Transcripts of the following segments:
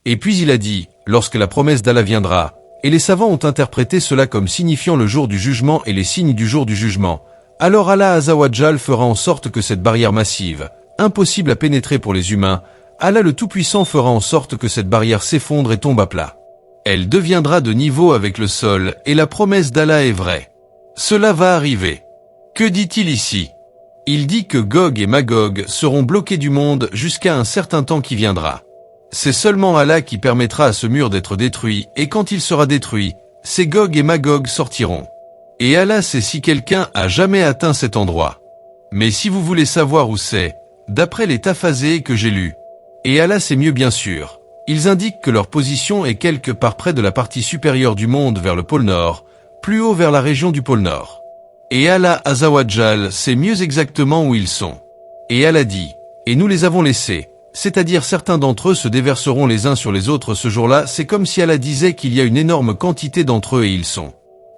Et puis il a dit, lorsque la promesse d'Allah viendra, et les savants ont interprété cela comme signifiant le jour du jugement et les signes du jour du jugement, alors Allah Azawajal fera en sorte que cette barrière massive, impossible à pénétrer pour les humains, Allah le Tout-Puissant fera en sorte que cette barrière s'effondre et tombe à plat. Elle deviendra de niveau avec le sol et la promesse d'Allah est vraie. Cela va arriver. Que dit-il ici? Il dit que Gog et Magog seront bloqués du monde jusqu'à un certain temps qui viendra. C'est seulement Allah qui permettra à ce mur d'être détruit, et quand il sera détruit, ces Gog et Magog sortiront. Et Allah sait si quelqu'un a jamais atteint cet endroit. Mais si vous voulez savoir où c'est, d'après les taphazés que j'ai lus, et Allah sait mieux bien sûr, ils indiquent que leur position est quelque part près de la partie supérieure du monde vers le pôle Nord, plus haut vers la région du pôle Nord. Et Allah Azawajal sait mieux exactement où ils sont. Et Allah dit, et nous les avons laissés, c'est-à-dire certains d'entre eux se déverseront les uns sur les autres ce jour-là, c'est comme si Allah disait qu'il y a une énorme quantité d'entre eux et ils sont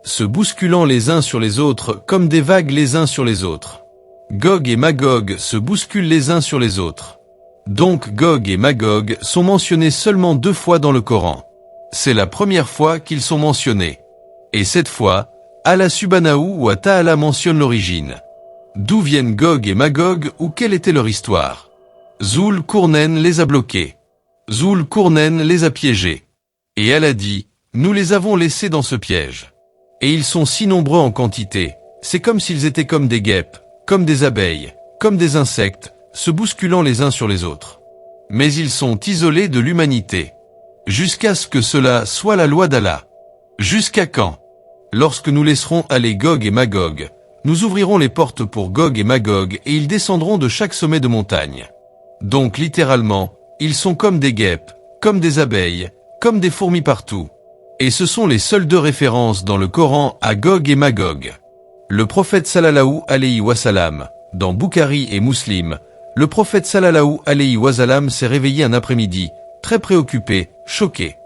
se bousculant les uns sur les autres comme des vagues les uns sur les autres. Gog et Magog se bousculent les uns sur les autres. Donc Gog et Magog sont mentionnés seulement 2 fois dans le Coran. C'est la première fois qu'ils sont mentionnés. Et cette fois, Allah subhanahu wa ta'ala mentionne l'origine. D'où viennent Gog et Magog ou quelle était leur histoire? Zul Qurnayn les a bloqués. Zul Qurnayn les a piégés. Et Allah dit, nous les avons laissés dans ce piège. Et ils sont si nombreux en quantité, c'est comme s'ils étaient comme des guêpes, comme des abeilles, comme des insectes, se bousculant les uns sur les autres. Mais ils sont isolés de l'humanité. Jusqu'à ce que cela soit la loi d'Allah. Jusqu'à quand? Lorsque nous laisserons aller Gog et Magog, nous ouvrirons les portes pour Gog et Magog et ils descendront de chaque sommet de montagne. Donc littéralement, ils sont comme des guêpes, comme des abeilles, comme des fourmis partout. Et ce sont les seules 2 références dans le Coran à Gog et Magog. Le prophète sallallahu alayhi wa sallam, dans Bukhari et Muslim, le prophète sallallahu alayhi wa sallam s'est réveillé un après-midi, très préoccupé, choqué.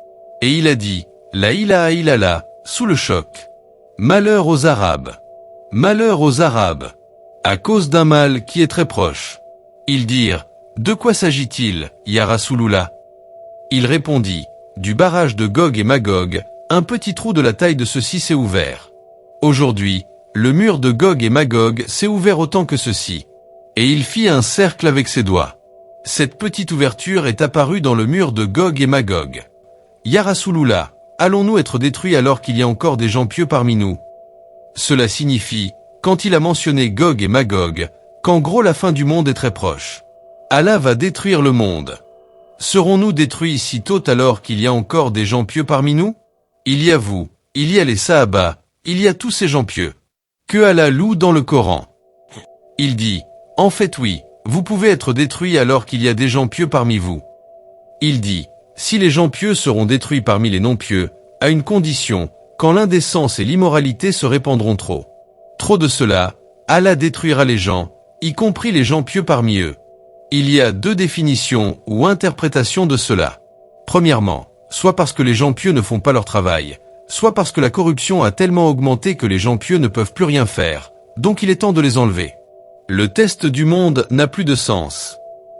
Et il a dit, la ilaha illallah, sous le choc. Malheur aux Arabes. Malheur aux Arabes. À cause d'un mal qui est très proche. Ils dirent, de quoi s'agit-il, ya Rasulullah? Il répondit, du barrage de Gog et Magog, un petit trou de la taille de ceci s'est ouvert. Aujourd'hui, le mur de Gog et Magog s'est ouvert autant que ceci. Et il fit un cercle avec ses doigts. Cette petite ouverture est apparue dans le mur de Gog et Magog. Ya Rasulullah, allons-nous être détruits alors qu'il y a encore des gens pieux parmi nous? Cela signifie, quand il a mentionné Gog et Magog, qu'en gros la fin du monde est très proche. Allah va détruire le monde. Serons-nous détruits si tôt alors qu'il y a encore des gens pieux parmi nous? Il y a vous, il y a les Sahaba, il y a tous ces gens pieux. Que Allah loue dans le Coran. Il dit, en fait oui, vous pouvez être détruits alors qu'il y a des gens pieux parmi vous. Il dit, si les gens pieux seront détruits parmi les non-pieux, à une condition, quand l'indécence et l'immoralité se répandront trop. Trop de cela, Allah détruira les gens, y compris les gens pieux parmi eux. Il y a 2 définitions ou interprétations de cela. Premièrement, soit parce que les gens pieux ne font pas leur travail, soit parce que la corruption a tellement augmenté que les gens pieux ne peuvent plus rien faire, donc il est temps de les enlever. Le test du monde n'a plus de sens.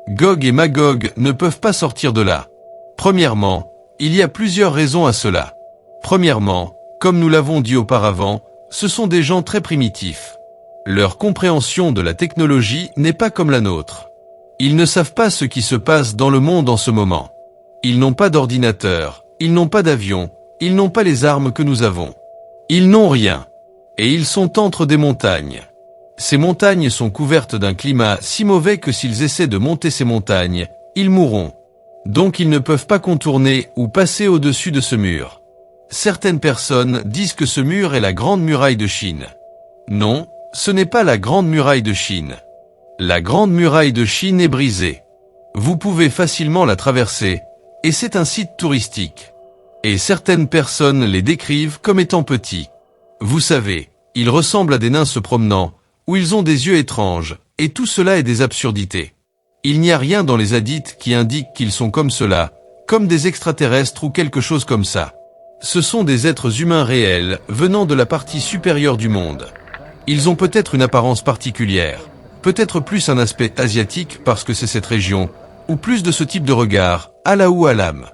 Gog et Magog ne peuvent pas sortir de là. Premièrement, il y a plusieurs raisons à cela. Premièrement, comme nous l'avons dit auparavant, ce sont des gens très primitifs. Leur compréhension de la technologie n'est pas comme la nôtre. Ils ne savent pas ce qui se passe dans le monde en ce moment. Ils n'ont pas d'ordinateur, ils n'ont pas d'avion, ils n'ont pas les armes que nous avons. Ils n'ont rien. Et ils sont entre des montagnes. Ces montagnes sont couvertes d'un climat si mauvais que s'ils essaient de monter ces montagnes, ils mourront. Donc ils ne peuvent pas contourner ou passer au-dessus de ce mur. Certaines personnes disent que ce mur est la Grande Muraille de Chine. Non, ce n'est pas la Grande Muraille de Chine. La Grande Muraille de Chine est brisée. Vous pouvez facilement la traverser, et c'est un site touristique. Et certaines personnes les décrivent comme étant petits. Vous savez, ils ressemblent à des nains se promenant, où ils ont des yeux étranges, et tout cela est des absurdités. Il n'y a rien dans les hadiths qui indique qu'ils sont comme cela, comme des extraterrestres ou quelque chose comme ça. Ce sont des êtres humains réels, venant de la partie supérieure du monde. Ils ont peut-être une apparence particulière. Peut-être plus un aspect asiatique parce que c'est cette région, ou plus de ce type de regard, Allahu Alam.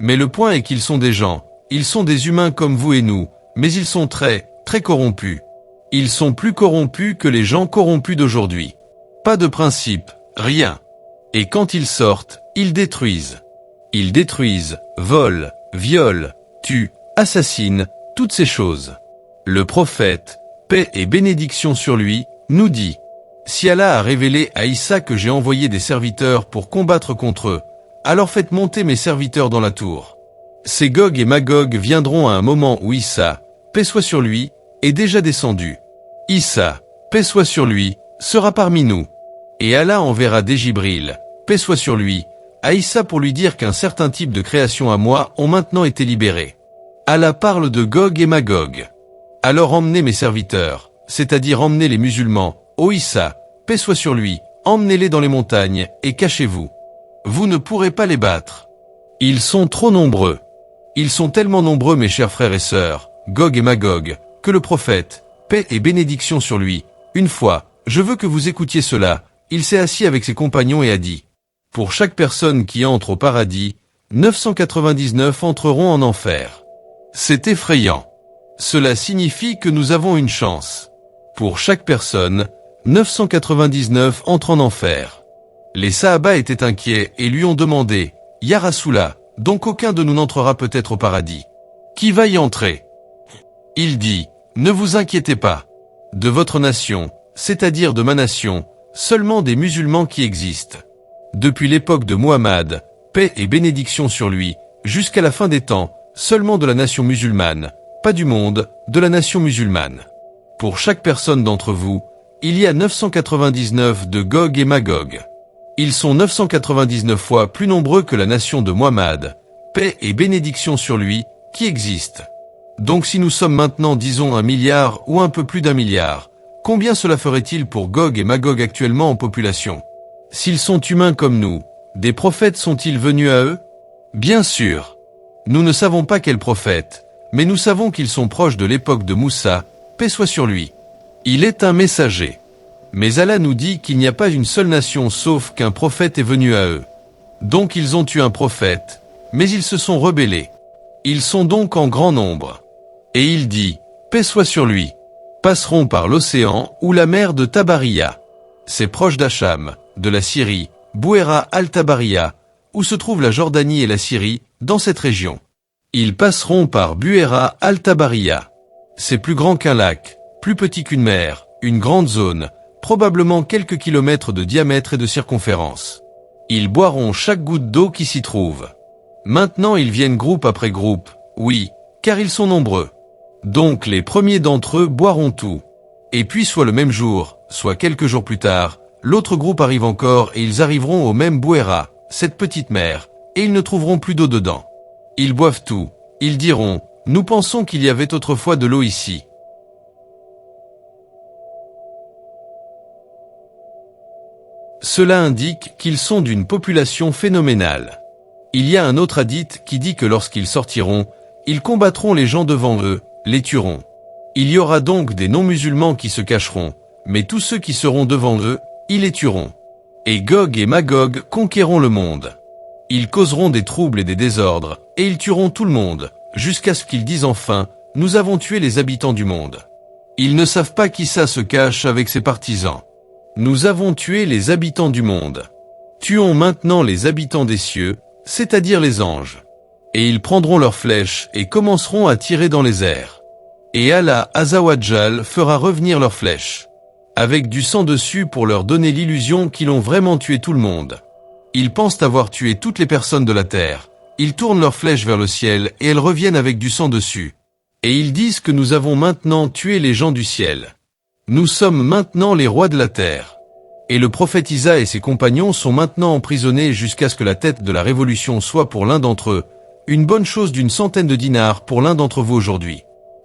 Mais le point est qu'ils sont des gens, ils sont des humains comme vous et nous, mais ils sont très, très corrompus. Ils sont plus corrompus que les gens corrompus d'aujourd'hui. Pas de principe, rien. Et quand ils sortent, ils détruisent. Ils détruisent, volent, violent, tuent, assassinent, toutes ces choses. Le prophète, paix et bénédiction sur lui, nous dit: si Allah a révélé à Issa que j'ai envoyé des serviteurs pour combattre contre eux, alors faites monter mes serviteurs dans la tour. Ces Gog et Magog viendront à un moment où Issa, paix soit sur lui, est déjà descendu. Issa, paix soit sur lui, sera parmi nous. Et Allah enverra des Jibril, paix soit sur lui, à Issa pour lui dire qu'un certain type de création à moi ont maintenant été libérés. Allah parle de Gog et Magog. Alors emmenez mes serviteurs, c'est-à-dire emmenez les musulmans, ô Issa, paix soit sur lui, emmenez-les dans les montagnes, et cachez-vous. Vous ne pourrez pas les battre. Ils sont trop nombreux. Ils sont tellement nombreux mes chers frères et sœurs, Gog et Magog, que le prophète, paix et bénédiction sur lui, une fois, je veux que vous écoutiez cela, il s'est assis avec ses compagnons et a dit: pour chaque personne qui entre au paradis, 999 entreront en enfer. C'est effrayant. Cela signifie que nous avons une chance. Pour chaque personne, 999 entrent en enfer. Les Sahaba étaient inquiets et lui ont demandé: Ya Rassoula, donc aucun de nous n'entrera peut-être au paradis. Qui va y entrer? Il dit: ne vous inquiétez pas. De votre nation, c'est-à-dire de ma nation, seulement des musulmans qui existent. Depuis l'époque de Muhammad, paix et bénédiction sur lui, jusqu'à la fin des temps, seulement de la nation musulmane, pas du monde, de la nation musulmane. Pour chaque personne d'entre vous, il y a 999 de Gog et Magog. Ils sont 999 fois plus nombreux que la nation de Muhammad, paix et bénédiction sur lui, qui existe. Donc si nous sommes maintenant disons 1 milliard ou un peu plus d'1 milliard, combien cela ferait-il pour Gog et Magog actuellement en population? S'ils sont humains comme nous, des prophètes sont-ils venus à eux? Bien sûr. Nous ne savons pas quels prophètes, mais nous savons qu'ils sont proches de l'époque de Moussa, paix soit sur lui. Il est un messager. Mais Allah nous dit qu'il n'y a pas une seule nation sauf qu'un prophète est venu à eux. Donc ils ont eu un prophète, mais ils se sont rebellés. Ils sont donc en grand nombre. Et il dit: paix soit sur lui. Passeront par l'océan ou la mer de Tabariya. C'est proche d'Acham, de la Syrie, Bouera al-Tabariya, où se trouvent la Jordanie et la Syrie, dans cette région. Ils passeront par Buera al-Tabariya. C'est plus grand qu'un lac, plus petit qu'une mer, une grande zone, probablement quelques kilomètres de diamètre et de circonférence. Ils boiront chaque goutte d'eau qui s'y trouve. Maintenant ils viennent groupe après groupe, oui, car ils sont nombreux. Donc les premiers d'entre eux boiront tout. Et puis soit le même jour, soit quelques jours plus tard, l'autre groupe arrive encore et ils arriveront au même Bouera, cette petite mer, et ils ne trouveront plus d'eau dedans. Ils boivent tout. Ils diront: nous pensons qu'il y avait autrefois de l'eau ici. Cela indique qu'ils sont d'une population phénoménale. Il y a un autre hadith qui dit que lorsqu'ils sortiront, ils combattront les gens devant eux, les tueront. Il y aura donc des non-musulmans qui se cacheront, mais tous ceux qui seront devant eux, ils les tueront. Et Gog et Magog conquéreront le monde. Ils causeront des troubles et des désordres, et ils tueront tout le monde, jusqu'à ce qu'ils disent enfin: nous avons tué les habitants du monde. Ils ne savent pas qui ça se cache avec ses partisans. Nous avons tué les habitants du monde. Tuons maintenant les habitants des cieux, c'est-à-dire les anges. Et ils prendront leurs flèches et commenceront à tirer dans les airs. Et Allah Azza wa Jal fera revenir leurs flèches, avec du sang dessus pour leur donner l'illusion qu'ils ont vraiment tué tout le monde. Ils pensent avoir tué toutes les personnes de la terre. Ils tournent leurs flèches vers le ciel et elles reviennent avec du sang dessus. Et ils disent que nous avons maintenant tué les gens du ciel. Nous sommes maintenant les rois de la terre. Et le prophète Isa et ses compagnons sont maintenant emprisonnés jusqu'à ce que la tête de la révolution soit pour l'un d'entre eux, une bonne chose d'une centaine de dinars pour l'un d'entre vous aujourd'hui.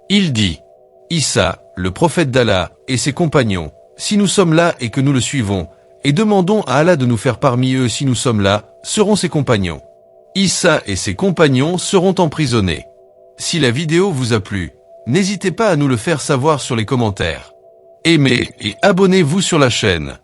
Il dit: Issa, le prophète d'Allah, et ses compagnons, si nous sommes là et que nous le suivons, et demandons à Allah de nous faire parmi eux si nous sommes là, seront ses compagnons. Issa et ses compagnons seront emprisonnés. Si la vidéo vous a plu, n'hésitez pas à nous le faire savoir sur les commentaires. Aimez et abonnez-vous sur la chaîne.